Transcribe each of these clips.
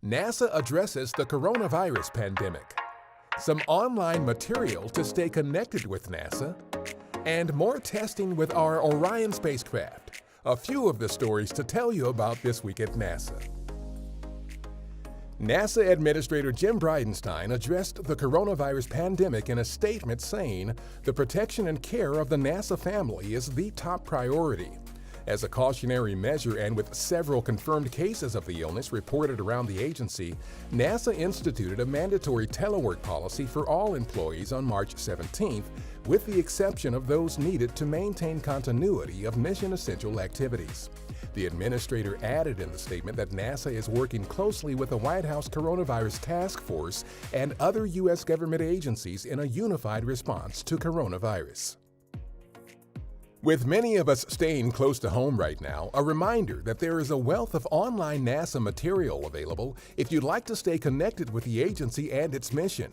NASA addresses the coronavirus pandemic, some online material to stay connected with NASA, and more testing with our Orion spacecraft. A few of the stories to tell you about this week at NASA. NASA Administrator Jim Bridenstine addressed the coronavirus pandemic in a statement saying the protection and care of the NASA family is the top priority. As a cautionary measure and with several confirmed cases of the illness reported around the agency, NASA instituted a mandatory telework policy for all employees on March 17th, with the exception of those needed to maintain continuity of mission-essential activities. The administrator added in the statement that NASA is working closely with the White House Coronavirus Task Force and other U.S. government agencies in a unified response to coronavirus. With many of us staying close to home right now, a reminder that there is a wealth of online NASA material available if you'd like to stay connected with the agency and its mission.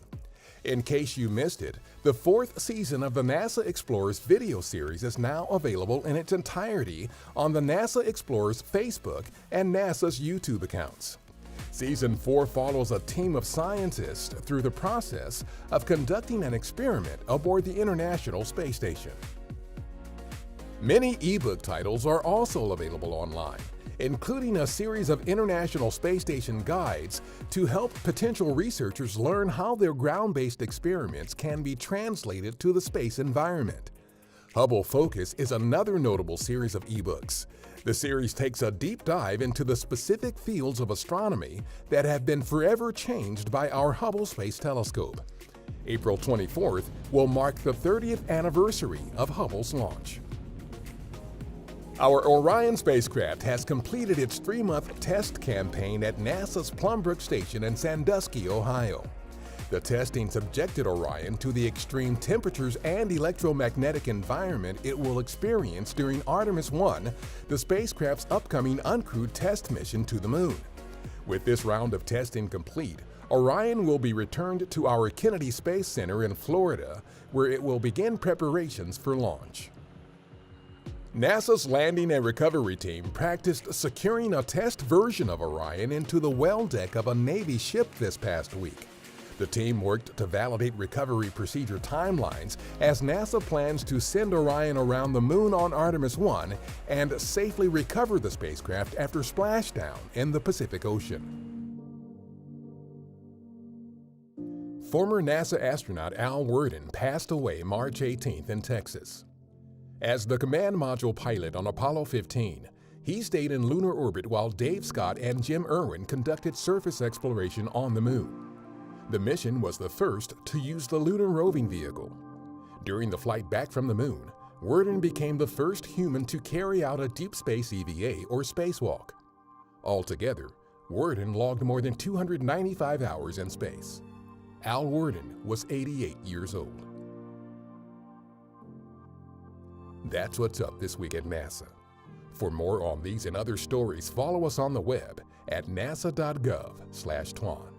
In case you missed it, the 4th season of the NASA Explorers video series is now available in its entirety on the NASA Explorers Facebook and NASA's YouTube accounts. Season 4 follows a team of scientists through the process of conducting an experiment aboard the International Space Station. Many ebook titles are also available online, including a series of International Space Station guides to help potential researchers learn how their ground-based experiments can be translated to the space environment. Hubble Focus is another notable series of ebooks. The series takes a deep dive into the specific fields of astronomy that have been forever changed by our Hubble Space Telescope. April 24th will mark the 30th anniversary of Hubble's launch. Our Orion spacecraft has completed its 3-month test campaign at NASA's Plumbrook Station in Sandusky, Ohio. The testing subjected Orion to the extreme temperatures and electromagnetic environment it will experience during Artemis 1, the spacecraft's upcoming uncrewed test mission to the Moon. With this round of testing complete, Orion will be returned to our Kennedy Space Center in Florida, where it will begin preparations for launch. NASA's Landing and Recovery Team practiced securing a test version of Orion into the well deck of a Navy ship this past week. The team worked to validate recovery procedure timelines as NASA plans to send Orion around the Moon on Artemis 1 and safely recover the spacecraft after splashdown in the Pacific Ocean. Former NASA astronaut Al Worden passed away March 18th in Texas. As the command module pilot on Apollo 15, he stayed in lunar orbit while Dave Scott and Jim Irwin conducted surface exploration on the Moon. The mission was the first to use the lunar roving vehicle. During the flight back from the Moon, Worden became the first human to carry out a deep space EVA or spacewalk. Altogether, Worden logged more than 295 hours in space. Al Worden was 88 years old. That's what's up this week at NASA. For more on these and other stories, follow us on the web at nasa.gov/twan.